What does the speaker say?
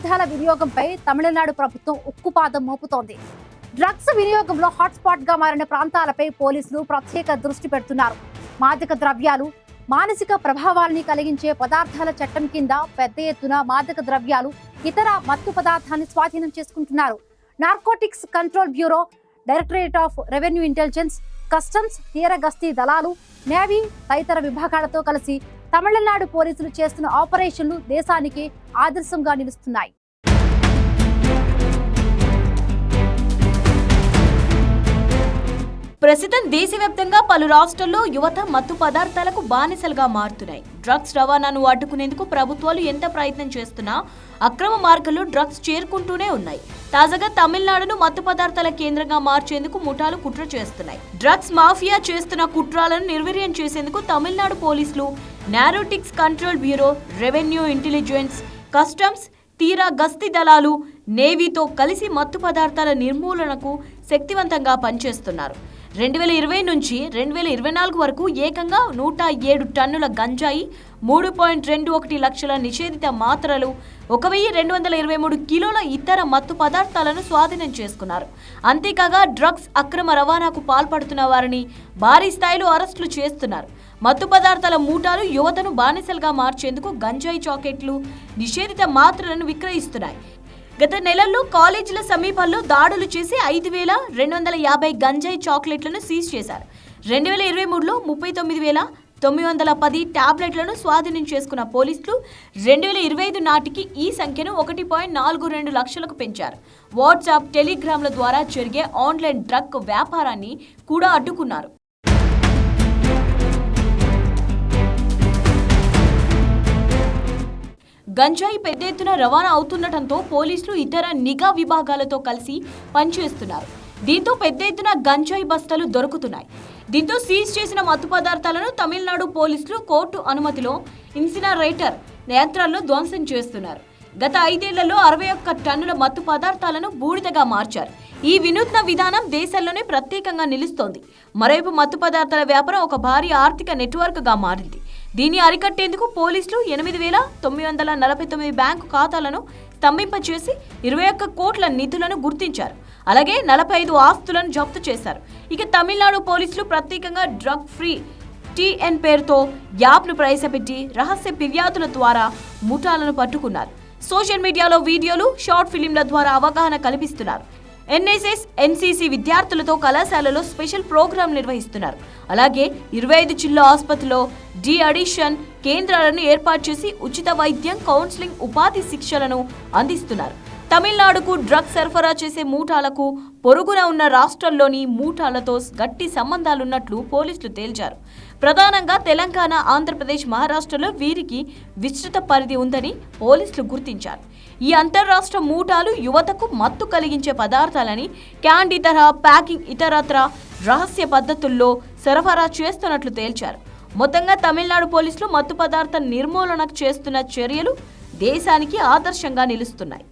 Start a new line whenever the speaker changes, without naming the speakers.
పదార్థాల వినియోగంపై తమిళనాడు ప్రభుత్వం ఉక్కుపాదం మోపుతోంది. డ్రగ్స్ వినియోగంలో హాట్స్పాట్ గా మారిన ప్రాంతాలపై పోలీసులు ప్రత్యేక దృష్టి పెడుతున్నారు. మాదక ద్రవ్యాలు, మానసిక ప్రభావాల్ని కలిగించే పదార్థాల చట్టం కింద పెద్ద ఎత్తున మాదక ద్రవ్యాలు, ఇతర మత్తు పదార్థాన్ని స్వాధీనం చేసుకుంటున్నారు. Narcotics control bureau, directorate of revenue intelligence, customs, తీర గస్తీ దళాలు, నేవీ తదితర విభాగాలతో కలిసి తమిళనాడు పోలీసులు చేస్తున్న ఆపరేషన్లు దేశానికి ఆదర్శంగా నిలుస్తున్నాయి.
ప్రస్తుతం దేశవ్యాప్తంగా పలు రాష్ట్రాల్లో యువత మత్తు పదార్థాలకు బానిసలుగా మారుతున్నాయి. డ్రగ్స్ రవాణాను అడ్డుకునేందుకు ప్రభుత్వాలు ఎంత ప్రయత్నం చేస్తున్నా అక్రమ మార్గంలో డ్రగ్స్ చేరుకుంటూనే ఉన్నాయి. తాజాగా తమిళనాడును మత్తు పదార్థాల కేంద్రంగా మార్చేందుకు ముఠాలు కుట్ర చేస్తున్నాయి. డ్రగ్స్ మాఫియా చేస్తున్న కుట్రలను నిర్వీర్యం చేసేందుకు తమిళనాడు పోలీసులు, narcotics control bureau, revenue intelligence, customs, తీర గస్తీ దళాలు, నేవీతో కలిసి మత్తు పదార్థాల నిర్మూలనకు శక్తివంతంగా పనిచేస్తున్నారు. 2020 నుంచి 2024 వరకు ఏకంగా 107 టన్నుల గంజాయి, 3.21 లక్షల నిషేధిత మాత్రలు, 1223 కిలోల ఇతర మత్తు పదార్థాలను స్వాధీనం చేసుకున్నారు. అంతేకాగా డ్రగ్స్ అక్రమ రవాణాకు పాల్పడుతున్న వారిని భారీ స్థాయిలో అరెస్టులు చేస్తున్నారు. మత్తు పదార్థాల మూటాలు యువతను బానిసలుగా మార్చేందుకు గంజాయి చాకెట్లు, నిషేధిత మాత్రలను విక్రయిస్తున్నాయి. గత నెలల్లో కాలేజీల సమీపంలో దాడులు చేసి 5,250 గంజాయి చాక్లెట్లను సీజ్ చేశారు. 2023లో 39,910 టాబ్లెట్లను స్వాధీనం చేసుకున్న పోలీసులు 2025 నాటికి ఈ సంఖ్యను 1.42 లక్షలకు పెంచారు. వాట్సాప్, టెలిగ్రామ్ల ద్వారా జరిగే ఆన్లైన్ డ్రగ్ వ్యాపారాన్ని కూడా అడ్డుకున్నారు. గంజాయి పెద్ద ఎత్తున రవాణా అవుతుండటంతో పోలీసులు ఇతర నిఘా విభాగాలతో కలిసి పనిచేస్తున్నారు. దీంతో పెద్ద ఎత్తున గంజాయి బస్తాలు దొరుకుతున్నాయి. దీంతో సీజ్ చేసిన మత్తు పదార్థాలను తమిళనాడు పోలీసులు కోర్టు అనుమతిలో ఇన్సినరేటర్ యంత్రాల్లో ధ్వంసం చేస్తున్నారు. గత 5 ఏళ్లలో 61 టన్నుల మత్తు పదార్థాలను బూడిదగా మార్చారు. ఈ వినూత్న విధానం దేశంలోనే ప్రత్యేకంగా నిలుస్తోంది. మరోవైపు మత్తు పదార్థాల వ్యాపారం ఒక భారీ ఆర్థిక నెట్వర్క్గా మారింది. దీన్ని అరికట్టేందుకు పోలీసులు 8,949 బ్యాంకు ఖాతాలను స్తంభింపచేసి 21 కోట్ల నిధులను గుర్తించారు. అలాగే 45 ఆస్తులను జప్తు చేశారు. ఇక తమిళనాడు పోలీసులు ప్రత్యేకంగా డ్రగ్ ఫ్రీ TN పేరుతో యాప్ను ప్రవేశపెట్టి రహస్య ఫిర్యాదుల ద్వారా ముఠాలను పట్టుకున్నారు. సోషల్ మీడియాలో వీడియోలు, షార్ట్ ఫిలింల ద్వారా అవగాహన కల్పిస్తున్నారు. NSS, NCC విద్యార్థులతో కళాశాలలో స్పెషల్ ప్రోగ్రాం నిర్వహిస్తున్నారు. అలాగే 25 జిల్లా ఆసుపత్రిలో అడిషన్ కేంద్రాలను ఏర్పాటు చేసి ఉచిత వైద్యం, కౌన్సిలింగ్, ఉపాధి శిక్షలను అందిస్తున్నారు. తమిళనాడుకు డ్రగ్స్ సరఫరా చేసే మూఠాలకు పొరుగున ఉన్న రాష్ట్రాల్లోని మూఠాలతో గట్టి సంబంధాలున్నట్లు పోలీసులు తేల్చారు. ప్రధానంగా తెలంగాణ, ఆంధ్రప్రదేశ్, మహారాష్ట్రలో వీరికి విస్తృత పరిధి ఉందని పోలీసులు గుర్తించారు. ఈ అంతర్రాష్ట్ర మూఠాలు యువతకు మత్తు కలిగించే పదార్థాలని క్యాండ్ ఇతర ప్యాకింగ్ ఇతరత్ర రహస్య పద్ధతుల్లో సరఫరా చేస్తున్నట్లు తేల్చారు. మొత్తంగా తమిళనాడు పోలీసులు మత్తు పదార్థ నిర్మూలనకు చేస్తున్న చర్యలు దేశానికి ఆదర్శంగా నిలుస్తున్నాయి.